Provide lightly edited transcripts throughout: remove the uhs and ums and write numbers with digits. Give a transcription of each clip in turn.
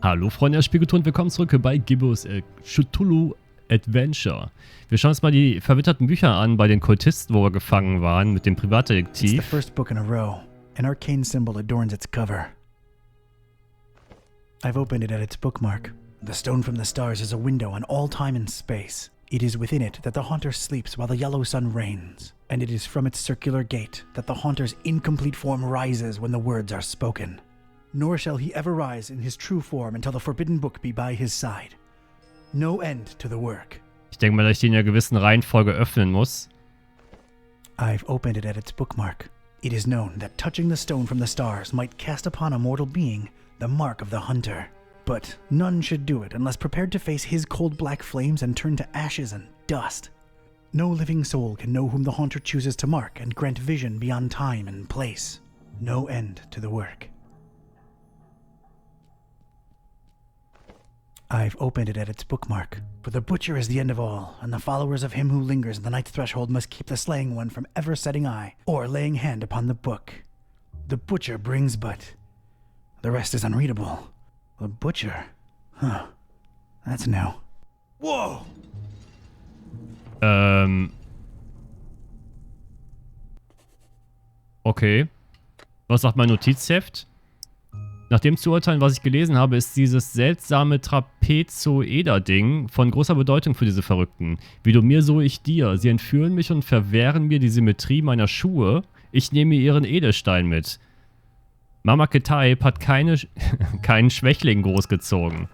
Hallo Freunde der Spielkultur und willkommen zurück bei Gibbous Cthulhu Adventure. Wir schauen uns mal die verwitterten Bücher an bei den Kultisten, wo wir gefangen waren mit dem Privatdetektiv. It's the first book in a row. An arcane symbol adorns its cover. I've opened it at its bookmark. The stone from the stars is a window on all time and space. It is within it that the haunter sleeps while the yellow sun reigns. And it is from its circular gate that the haunter's incomplete form rises when the words are spoken. Nor shall he ever rise in his true form until the forbidden book be by his side. No end to the work. Ich denke mal, dass ich die in einer gewissen Reihenfolge öffnen muss. I've opened it at its bookmark. It is known that touching the stone from the stars might cast upon a mortal being the mark of the hunter. But none should do it unless prepared to face his cold black flames and turn to ashes and dust. No living soul can know whom the haunter chooses to mark and grant vision beyond time and place. No end to the work. I've opened it at its bookmark. For the butcher is the end of all, and the followers of him who lingers in the night's threshold must keep the slaying one from ever setting eye or laying hand upon the book. The butcher brings but... The rest is unreadable. The butcher? Huh. That's new. Whoa! Okay. Was sagt mein Notizheft? Nach dem zu urteilen, was ich gelesen habe, ist dieses seltsame Trapezoeder-Ding von großer Bedeutung für diese Verrückten. Wie du mir, so ich dir. Sie entführen mich und verwehren mir die Symmetrie meiner Schuhe. Ich nehme ihren Edelstein mit. Mama Ketaib hat keinen Schwächling großgezogen.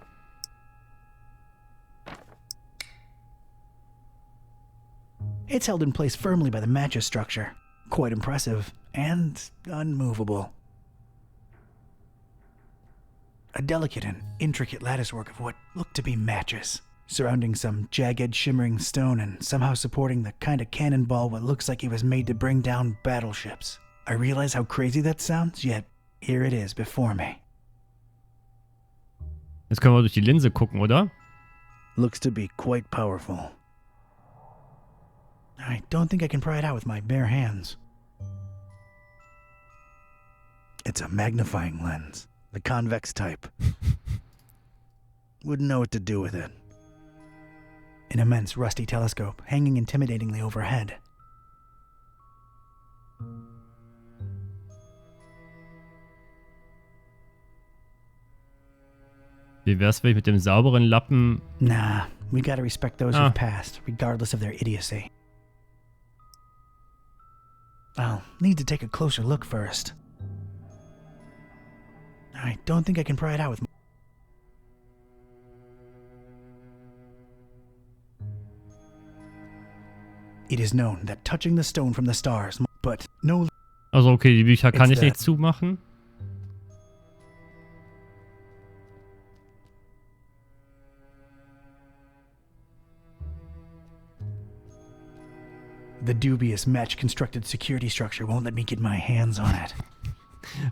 It's held in place firmly by the mattress structure. Quite impressive and unmovable. A delicate and intricate latticework of what looked to be matches, surrounding some jagged, shimmering stone and somehow supporting the kind of cannonball what looks like it was made to bring down battleships. I realize how crazy that sounds, yet here it is before me. Jetzt können wir durch die Linse gucken, oder? Looks to be quite powerful. I don't think I can pry it out with my bare hands. It's a magnifying lens. The convex type. Wouldn't know what to do with it. An immense rusty telescope hanging intimidatingly overhead. Wie wär's, wenn ich mit dem sauberen Lappen... Nah, we gotta respect those who've passed, regardless of their idiocy. I'll need to take a closer look first. I don't think I can pry it out with my... It is known that touching the stone from the stars, but no... Also okay, die Bücher kann ich nicht zumachen. The dubious match-constructed security structure won't let me get my hands on it.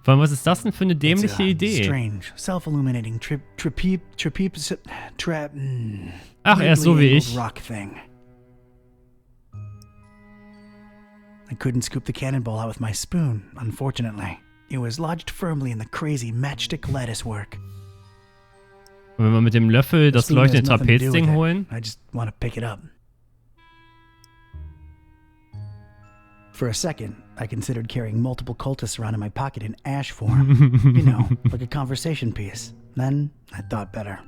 Vor allem, was ist das denn für eine dämliche Idee? Strange, self-illuminating Ach, er ist so wie ich. Rock thing. I couldn't scoop the cannonball out with my spoon, unfortunately. It was lodged firmly in the crazy matchstick lattice work. Und wenn wir mit dem Löffel das leuchtende Trapezding holen? I just want to pick it up. For a second, I considered carrying multiple cultists around in my pocket in ash form. You know, like a conversation piece. Then, I thought better.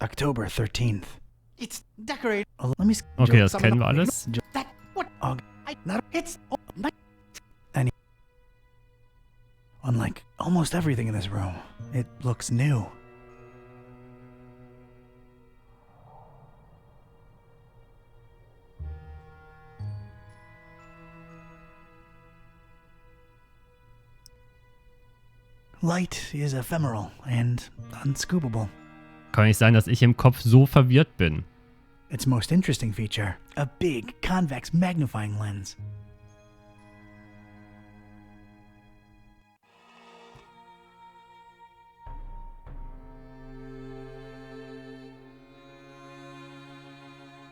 October 13th. It's decorated. Let me... Okay, das kennen wir alles. That, what? It's... Unlike almost everything in this room, it looks new. Light is ephemeral and unscoopable. Kann nicht sein, dass ich im Kopf so verwirrt bin. Its most interesting feature, a big, convex magnifying lens.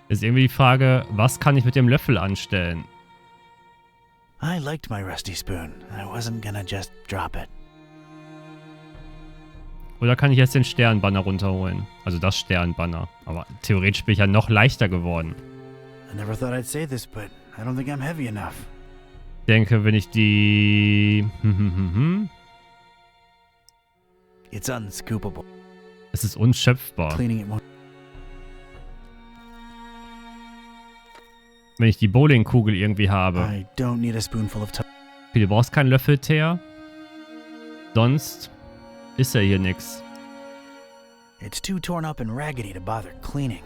Ist irgendwie die Frage, was kann ich mit dem Löffel anstellen? I liked my rusty spoon. I wasn't gonna just drop it. Oder kann ich jetzt den Sternbanner runterholen? Also das Sternbanner. Aber theoretisch bin ich ja noch leichter geworden. I never thought I'd say this, but I don't think I'm heavy enough. Ich denke, wenn ich die... It's unscoopable. Es ist unschöpfbar. Cleaning it won't. Wenn ich die Bowlingkugel irgendwie habe. I don't need a spoonful of time. Okay, du brauchst keinen Löffelteer. Sonst ist ja hier nix. It's too torn up and raggedy to bother cleaning.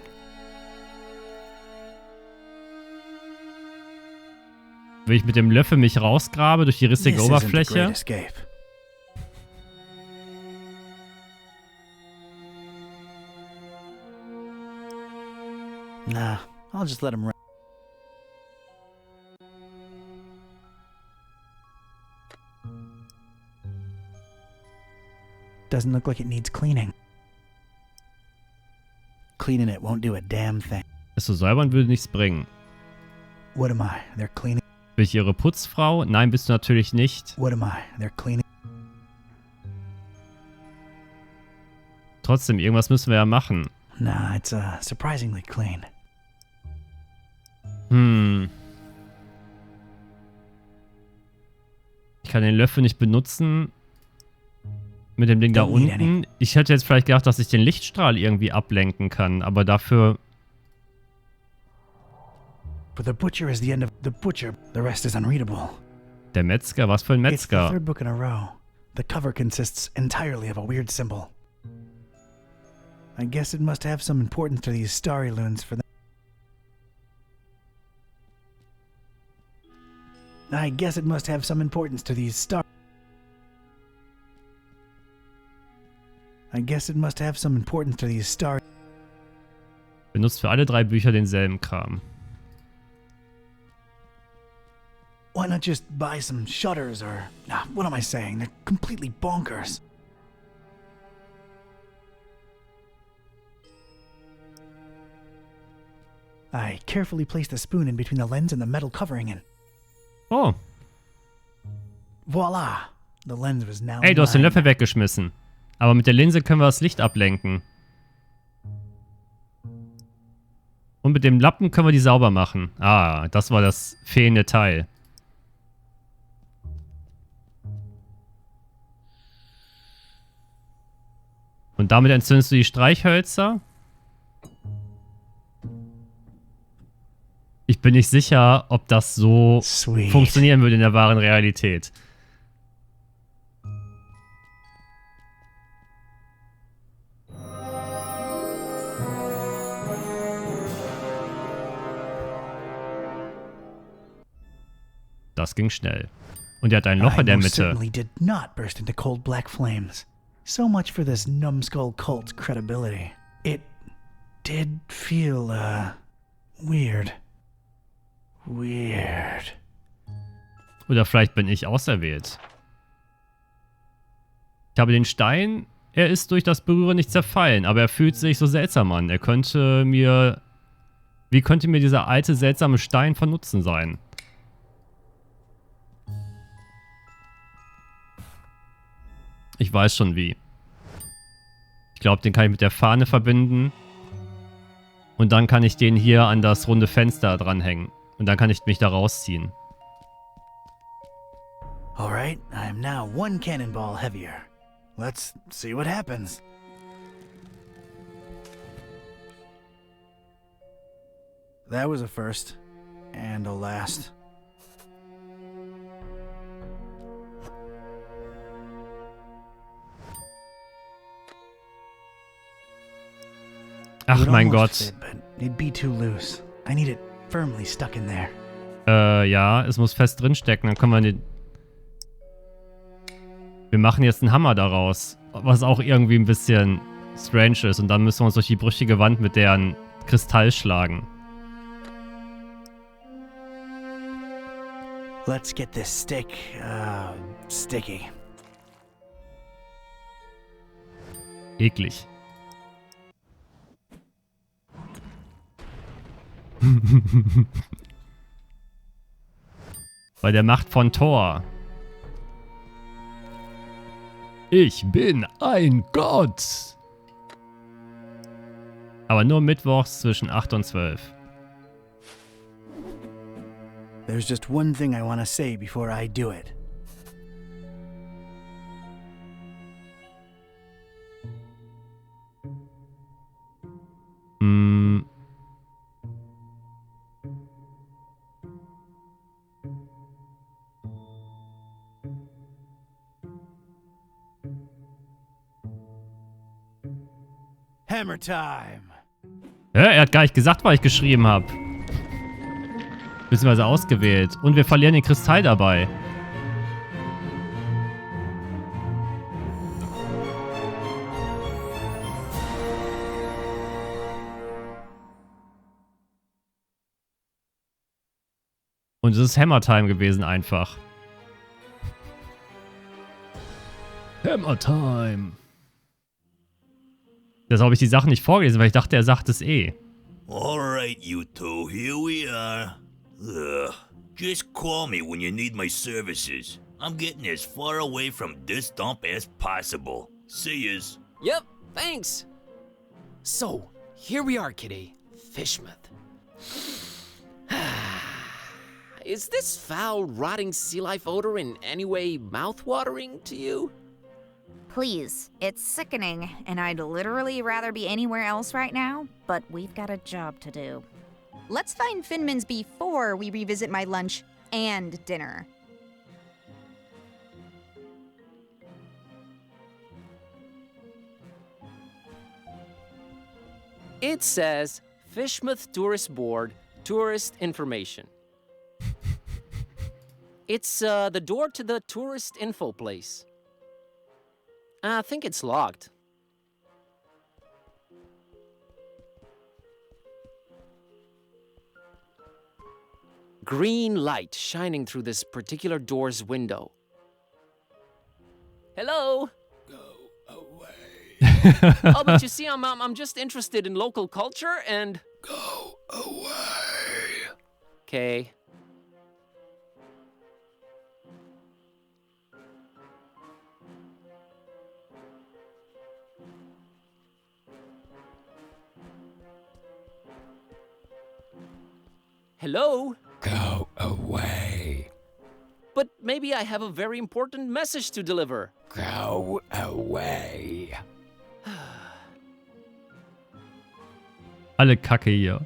Wenn ich mit dem Löffel mich rausgrabe durch die rissige This isn't the Oberfläche. great escape. Nah, I'll just let him run. Doesn't look like it needs cleaning. Cleaning it won't do a damn thing. Es zu säubern würde nichts bringen. What am I? They're cleaning. Bin ich ihre Putzfrau? Nein, bist du natürlich nicht. What am I? They're cleaning. Trotzdem, irgendwas müssen wir ja machen. Nah, it's surprisingly clean. Ich kann den Löffel nicht benutzen. Mit dem Ding da Don't need unten. Ich hätte jetzt vielleicht gedacht, dass ich den Lichtstrahl irgendwie ablenken kann. Aber dafür... For the butcher is the end of the butcher. The rest is unreadable. Der Metzger? Was für ein It's the Metzger? third book in a row. The cover consists entirely of a weird symbol. I guess it must have some importance to these starry loons for them. I guess it must have some importance to these star. I guess it must have some importance to these star. Benutzt für alle 3 Bücher denselben Kram. Why not just buy some shutters or... what am I saying? They're completely bonkers. I carefully place the spoon in between the lens and the metal covering and... Oh. Voila! The lens was now Ey, du hast den mine. Löffel weggeschmissen. Aber mit der Linse können wir das Licht ablenken. Und mit dem Lappen können wir die sauber machen. Ah, das war das fehlende Teil. Und damit entzündest du die Streichhölzer? Ich bin nicht sicher, ob das so Sweet. funktionieren würde in der wahren Realität. Das ging schnell. Und er hat ein Loch in der I most Mitte. certainly did not burst into cold black flames. So much for this numbskull cult's credibility. It did feel, weird. Weird. Oder vielleicht bin ich auserwählt. Ich habe den Stein. Er ist durch das Berühren nicht zerfallen, aber er fühlt sich so seltsam an. Er könnte mir... Wie könnte mir dieser alte, seltsame Stein von Nutzen sein? Ich weiß schon wie. Ich glaube, den kann ich mit der Fahne verbinden. Und dann kann ich den hier an das runde Fenster dranhängen. Und dann kann ich mich da rausziehen. Alright, I am now 1 cannonball heavier. Let's see what happens. That was a first. And a last. Ach It would mein almost Gott. fit, but it'd be too loose. I need it firmly stuck in there. Ja, es muss fest drinstecken. Dann können wir den... Wir machen jetzt einen Hammer daraus. Was auch irgendwie ein bisschen strange ist. Und dann müssen wir uns durch die brüchige Wand mit deren Kristall schlagen. Let's get this stick, sticky. Eklig. Bei der Macht von Thor. Ich bin ein Gott. Aber nur mittwochs zwischen 8 und 12. There's just one thing I want to say before I do it. Hm. Hammer time! Er hat gar nicht gesagt, was ich geschrieben habe. Beziehungsweise ausgewählt. Und wir verlieren den Kristall dabei. Und es ist Hammer Time gewesen einfach. Hammer Time. Deshalb habe ich die Sachen nicht vorgelesen, weil ich dachte, er sagt es eh. Alright, you two, here we are. Ugh. Just call me when you need my services. I'm getting as far away from this dump as possible. See yous. Yep, thanks. So, here we are, Kitty. Fishmouth. Is this foul, rotting sea life odor in any way mouth-watering to you? Please, it's sickening, and I'd literally rather be anywhere else right now, but we've got a job to do. Let's find Finman's before we revisit my lunch and dinner. It says, Fishmouth Tourist Board, tourist information. It's the door to the tourist info place. I think it's locked. Green light shining through this particular door's window. Hello? Go away. Oh, but you see, I'm just interested in local culture and... Go away. Okay. Hello? Go away. But maybe I have a very important message to deliver. Go away. Alle Kacke hier.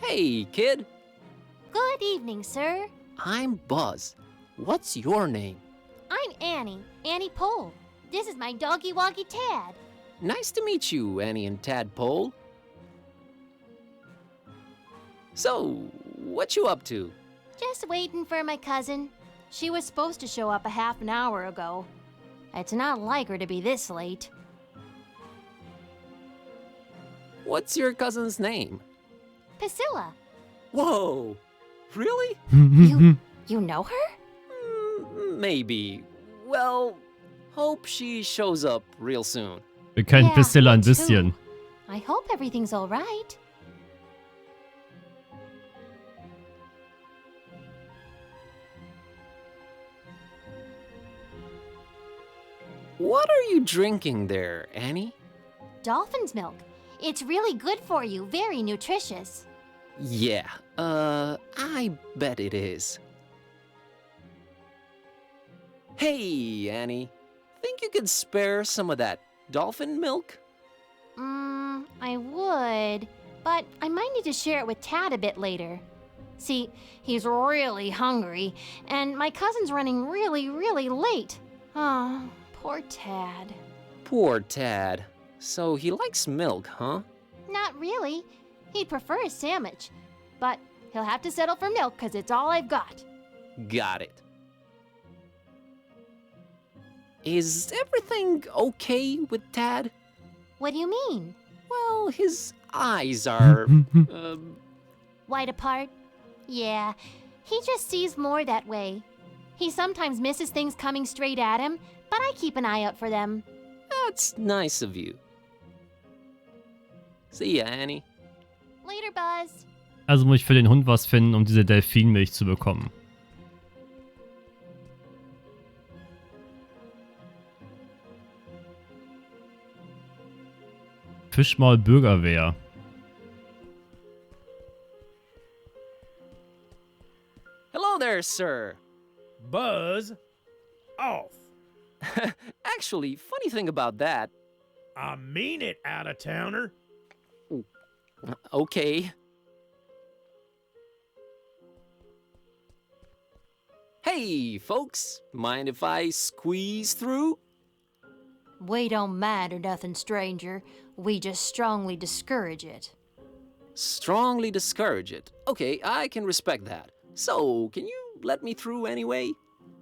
Hey, kid. Good evening, sir. I'm Buzz. What's your name? I'm Annie, Annie Pole. This is my doggy-woggy Tad. Nice to meet you, Annie and Tadpole. So, what you up to? Just waiting for my cousin. She was supposed to show up a half an hour ago. It's not like her to be this late. What's your cousin's name? Priscilla, Whoa! Really? you know her? Maybe. Well, hope she shows up real soon. Wir kennen Yeah, Priscilla ein me too. bisschen. I hope everything's all right. What are you drinking there, Annie? Dolphin's milk. It's really good for you, very nutritious. Yeah, I bet it is. Hey, Annie. Think you could spare some of that dolphin milk? I would, but I might need to share it with Tad a bit later. See, he's really hungry, and my cousin's running really late. Oh, poor Tad. Poor Tad. So he likes milk, huh? Not really. He'd prefer a sandwich, but he'll have to settle for milk because it's all I've got. Got it. Is everything okay with Tad? What do you mean? Well, his eyes are, Wide apart? Yeah, he just sees more that way. He sometimes misses things coming straight at him, but I keep an eye out for them. That's nice of you. See ya, Annie. Later, Buzz. Also muss ich für den Hund was finden, um diese Delfinmilch zu bekommen. Fischmaul-Bürgerwehr. Hello there, sir. Buzz off. Actually, funny thing about that. I mean it, out-of-towner. Okay. Hey, folks. Mind if I squeeze through? We don't mind or nothing, stranger. We just strongly discourage it. Strongly discourage it. Okay, I can respect that. So, can you let me through anyway?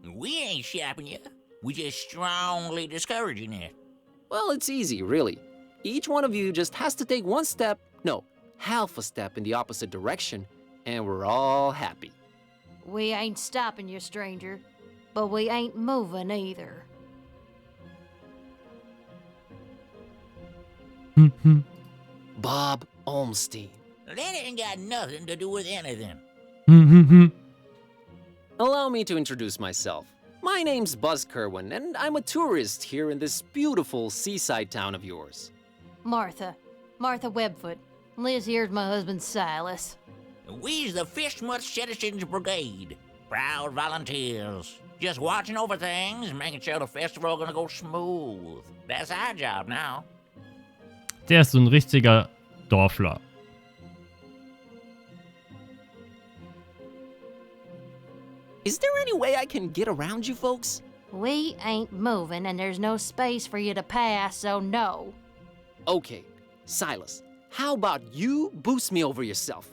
We ain't shopping you. We just strongly discouraging it. Well, it's easy, really. Each one of you just has to take one step, no, half a step in the opposite direction, and we're all happy. We ain't stopping you, stranger. But we ain't moving either. Bob Olmstein. That ain't got nothing to do with anything. Allow me to introduce myself. My name's Buzz Kerwin, and I'm a tourist here in this beautiful seaside town of yours. Martha Webfoot. Liz here's my husband Silas. We's the Fishmuth Citizens Brigade. Proud volunteers. Just watching over things, making sure the festival gonna go smooth. That's our job now. Der ist so ein richtiger Dorfler. Is there any way I can get around you folks? We ain't moving and there's no space for you to pass, so no. Okay, Silas, how about you boost me over yourself?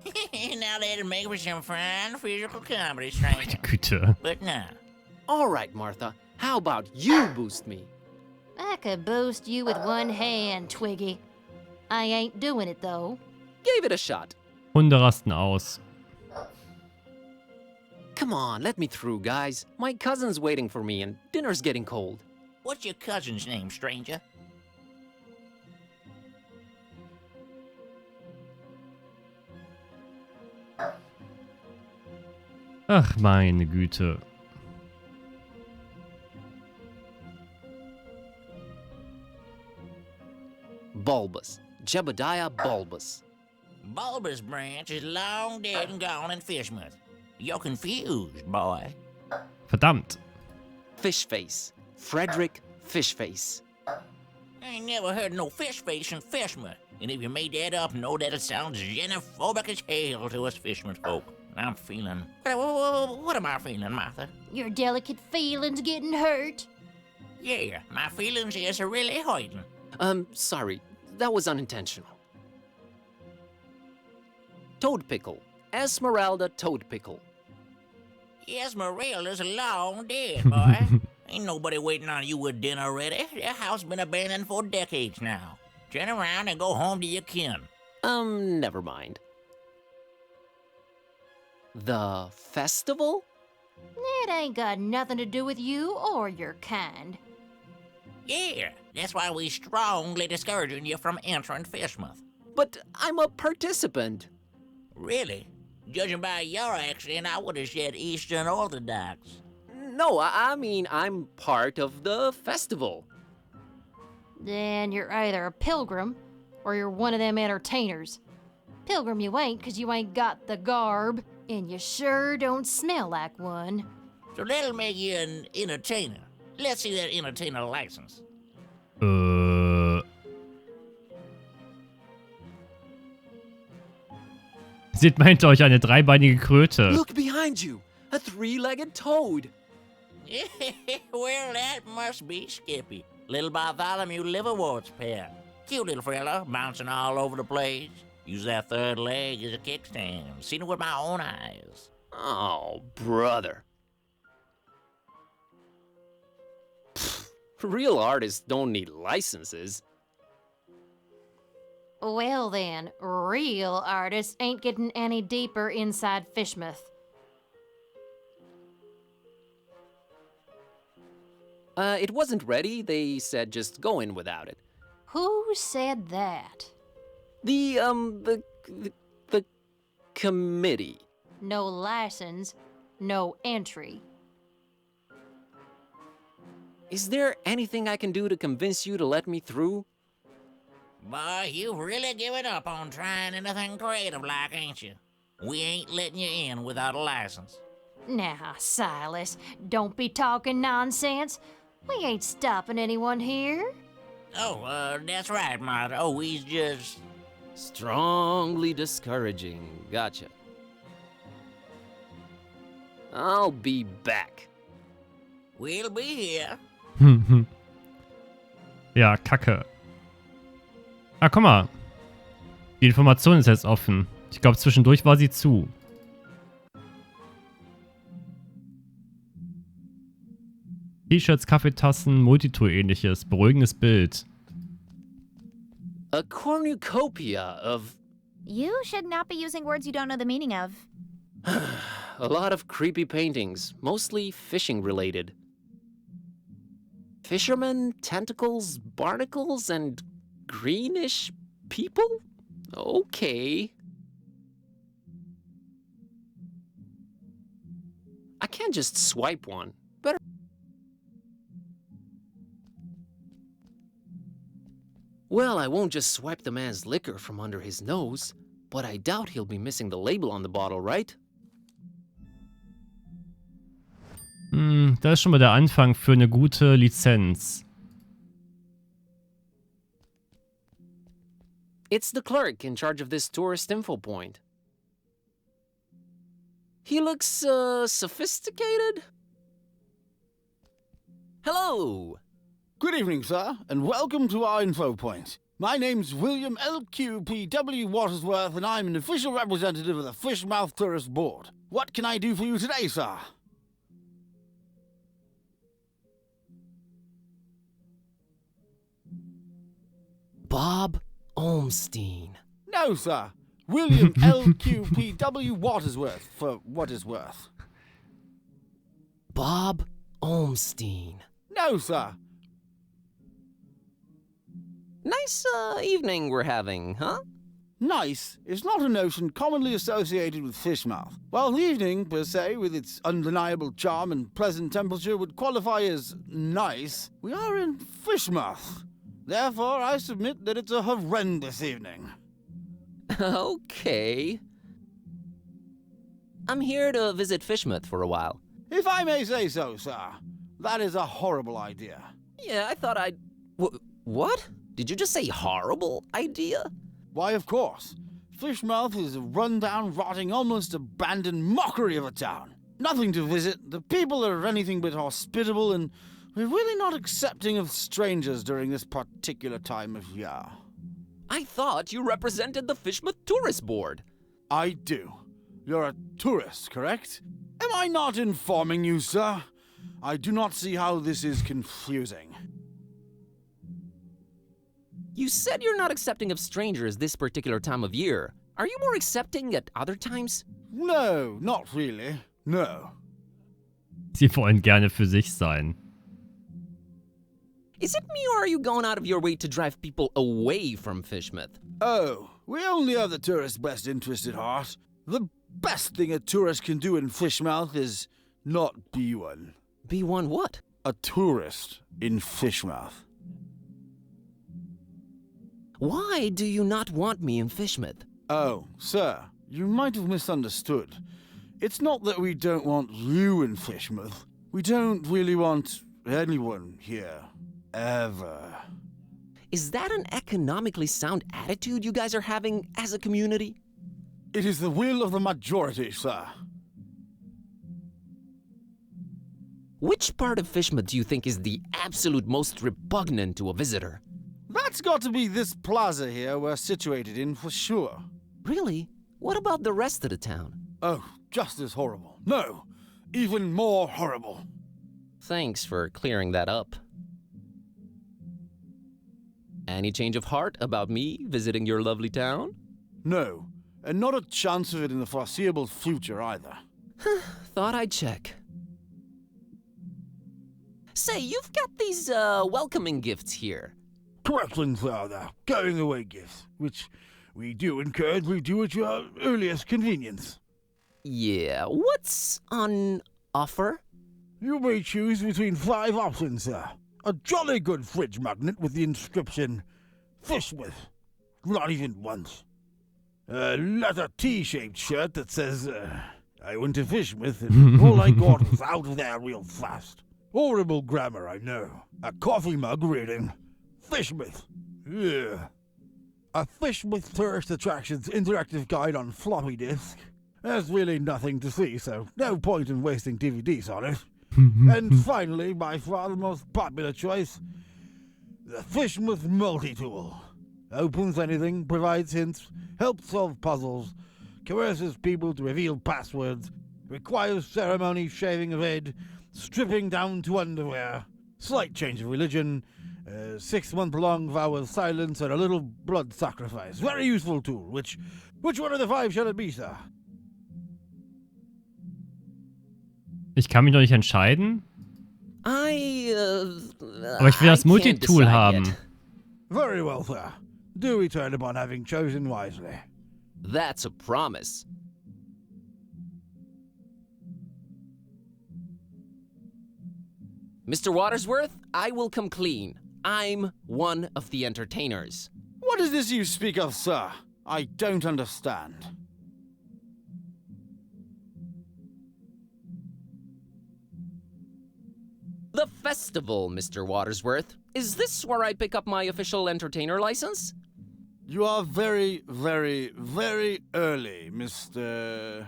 Now that'll make for some fine physical comedy, Meine stranger. Güte. But nah. All right, Martha, how about you boost me? I could boost you with one hand, Twiggy. I ain't doing it, though. Gave it a shot. Hunde rasten aus. Come on, let me through, guys. My cousin's waiting for me and dinner's getting cold. What's your cousin's name, stranger? Ach, meine Güte. Bulbous. Jebediah Bulbous. Bulbous Branch is long dead and gone in Fishmuth. You're confused, boy. Verdammt. Fishface. Frederick Fishface. I ain't never heard no fish face in Fishmuth. And if you made that up, know that it sounds xenophobic as hell to us Fishmuth folk. I'm feeling... What am I feeling, Martha? Your delicate feelings getting hurt. Yeah, my feelings is really hurting. Sorry. That was unintentional. Toad Pickle. Esmeralda Toad Pickle. Esmeralda's long dead, boy. Ain't nobody waiting on you with dinner ready. That house been abandoned for decades now. Turn around and go home to your kin. Never mind. The festival? It ain't got nothing to do with you or your kind. Yeah, that's why we strongly discouraging you from entering Fishmuth. But I'm a participant. Really? Judging by your accent, I would have said Eastern Orthodox. No, I mean I'm part of the festival. Then you're either a pilgrim or you're one of them entertainers. Pilgrim you ain't, 'cause you ain't got the garb, and you sure don't smell like one. So that'll make you an entertainer. Let's see that entertainer license. Seht mal hinter euch eine dreibeinige Kröte. Look behind you, a three-legged toad. Well, that must be Skippy. Little Bartholomew Liverwort's pet. Cute little fella, bouncing all over the place. Use that third leg as a kickstand. Seen it with my own eyes. Oh, brother. Pfft, real artists don't need licenses. Well then, real artists ain't getting any deeper inside Fishmuth. It wasn't ready. They said just go in without it. Who said that? The committee. No license, no entry. Is there anything I can do to convince you to let me through? Boy, you've really given up on trying anything creative like, ain't you? We ain't letting you in without a license. Now, Silas, don't be talking nonsense. We ain't stopping anyone here. Oh, that's right, Martha. Oh, he's just... Strongly discouraging. Gotcha. I'll be back. We'll be here. Ja, Kacke. Ah, guck mal. Die Information ist jetzt offen. Ich glaube, zwischendurch war sie zu. T-Shirts, Kaffeetassen, Multitool-ähnliches. Beruhigendes Bild. A cornucopia of... You should not be using words you don't know the meaning of. a lot of creepy paintings, mostly fishing related. Fishermen, tentacles, barnacles, and greenish people? Okay. I can't just swipe one. Better. Well, I won't just swipe the man's liquor from under his nose, but I doubt he'll be missing the label on the bottle, right? Das ist schon mal der Anfang für eine gute Lizenz. It's the clerk in charge of this tourist info point. He looks, sophisticated? Hello! Good evening, sir, and welcome to our info point. My name's William L.Q.P.W. Watersworth, and I'm an official representative of the Fishmouth Tourist Board. What can I do for you today, sir? Bob Olmstein. No, sir. William L.Q.P.W. Watersworth, for what is worth. Bob Olmstein. No, sir. Nice, evening we're having, huh? Nice is not a notion commonly associated with Fishmouth. While the evening, per se, with its undeniable charm and pleasant temperature, would qualify as nice, we are in Fishmouth. Therefore, I submit that it's a horrendous evening. Okay. I'm here to visit Fishmouth for a while. If I may say so, sir, that is a horrible idea. Yeah, I thought I'd... What? Did you just say horrible idea? Why, of course. Fishmouth is a run-down, rotting, almost abandoned mockery of a town. Nothing to visit, the people are anything but hospitable, and we're really not accepting of strangers during this particular time of year. I thought you represented the Fishmouth Tourist Board. I do. You're a tourist, correct? Am I not informing you, sir? I do not see how this is confusing. You said you're not accepting of strangers this particular time of year. Are you more accepting at other times? No, not really. No. Sie wollen gerne für sich sein. Is it me, or are you going out of your way to drive people away from Fishmouth? Oh, we only have the tourist's best interest at heart. The best thing a tourist can do in Fishmouth is not be one. Be one what? A tourist in Fishmouth. Why do you not want me in Fishmouth? Oh, sir, you might have misunderstood. It's not that we don't want you in Fishmouth. We don't really want anyone here. Ever. Is that an economically sound attitude you guys are having as a community? It is the will of the majority, sir. Which part of Fishmouth do you think is the absolute most repugnant to a visitor? That's got to be this plaza here we're situated in for sure. Really? What about the rest of the town? Oh, just as horrible. No, even more horrible. Thanks for clearing that up. Any change of heart about me visiting your lovely town? No, and not a chance of it in the foreseeable future either. Thought I'd check. Say, you've got these, welcoming gifts here. Correctly, sir, going away gifts, which we do encourage we do at your earliest convenience. Yeah, what's on offer? You may choose between 5 options, sir. A jolly good fridge magnet with the inscription, fish with. Not even once. A leather T-shaped shirt that says, I went to fish with, and all I got was out of there real fast. Horrible grammar, I know. A coffee mug reading, Fishmouth. Yeah. A Fishmouth Tourist Attractions interactive guide on floppy disk. There's really nothing to see, so no point in wasting DVDs on it. And finally, by far the most popular choice, the Fishmouth Multi-Tool. Opens anything, provides hints, helps solve puzzles, coerces people to reveal passwords, requires ceremony, shaving of head, stripping down to underwear, slight change of religion, 6-month-long vow of silence, and a little blood sacrifice. Very useful tool. Which one of the 5 shall it be, sir? Ich kann mich noch nicht entscheiden. Aber ich will das Multitool haben. Very well, sir. Do return upon having chosen wisely. That's a promise. Mr. Watersworth, I will come clean. I'm one of the entertainers. What is this you speak of, sir? I don't understand. The festival, Mr. Watersworth. Is this where I pick up my official entertainer license? You are very, very, very early, Mr.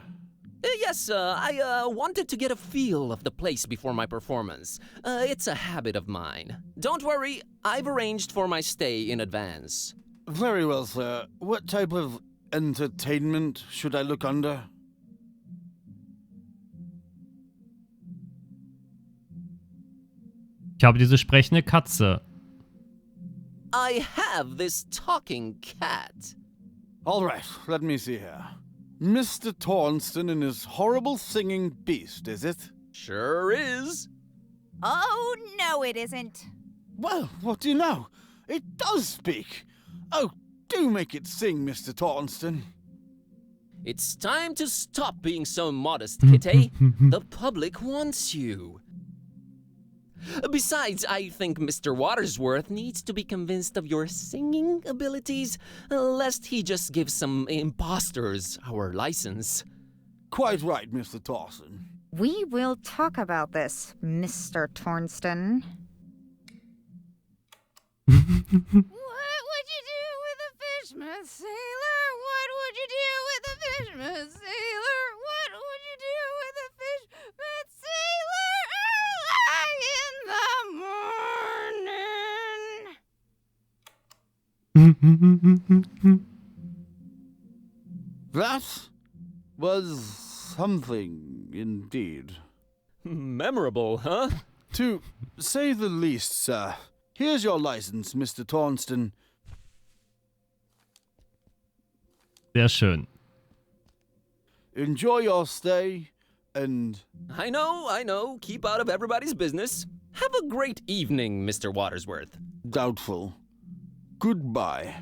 Yes, I wanted to get a feel of the place before my performance. It's a habit of mine. Don't worry, I've arranged for my stay in advance. Very well, sir. What type of entertainment should I look under? Ich habe diese sprechende Katze. I have this talking cat. All right, let me see here. Mr. Tornston and his horrible singing beast, is it? Sure is. Oh, no, it isn't. Well, what do you know? It does speak. Oh, do make it sing, Mr. Tornston. It's time to stop being so modest, Kitty. The public wants you. Besides, I think Mr. Watersworth needs to be convinced of your singing abilities, lest he just gives some imposters our license. Quite right, Mr. Tornston. We will talk about this, Mr. Tornston. What would you do with a fishman sailor? What would you do with a fishman sailor? What would you do with a fishman sailor early in the morning? That was something indeed. Memorable, huh? To say the least, sir. Here's your license, Mr. Tornston. Sehr schön. Enjoy your stay, and... I know. Keep out of everybody's business. Have a great evening, Mr. Watersworth. Doubtful. Goodbye.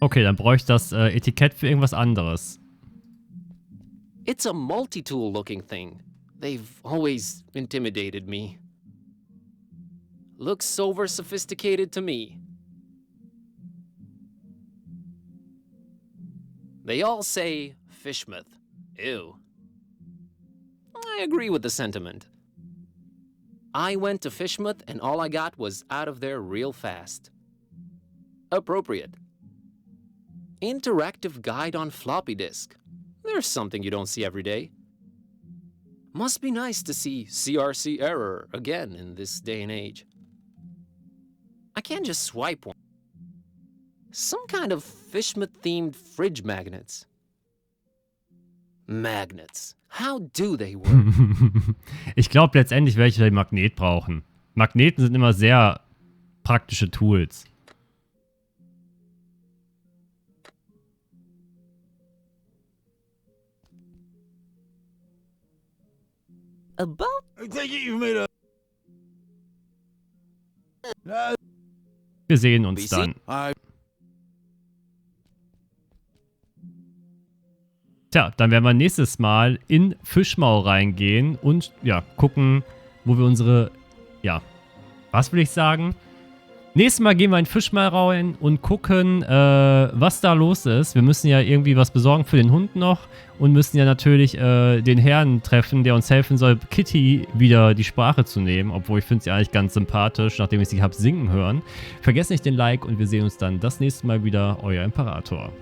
Okay, dann bräuchte ich das Etikett für irgendwas anderes. It's a multi-tool looking thing. They've always intimidated me. Looks over sophisticated to me. They all say Fishmouth. Ew. I agree with the sentiment. I went to Fishmouth and all I got was out of there real fast. Appropriate. Interactive guide on floppy disk. There's something you don't see every day. Must be nice to see CRC error again in this day and age. I can't just swipe one. Some kind of Fishmouth-themed fridge magnets. Magnets. How do they work? Ich glaube, letztendlich werde ich ein Magnet brauchen. Magneten sind immer sehr praktische Tools. About... I take it you've made a... Wir sehen uns dann. Tja, dann werden wir nächstes Mal in Fischmaul reingehen und ja, gucken, wo wir unsere, ja, was will ich sagen? Nächstes Mal gehen wir in den Fischmal rein und gucken, was da los ist. Wir müssen ja irgendwie was besorgen für den Hund noch und müssen ja natürlich den Herrn treffen, der uns helfen soll, Kitty wieder die Sprache zu nehmen. Obwohl ich finde sie eigentlich ganz sympathisch, nachdem ich sie habe singen hören. Vergesst nicht den Like und wir sehen uns dann das nächste Mal wieder. Euer Imperator.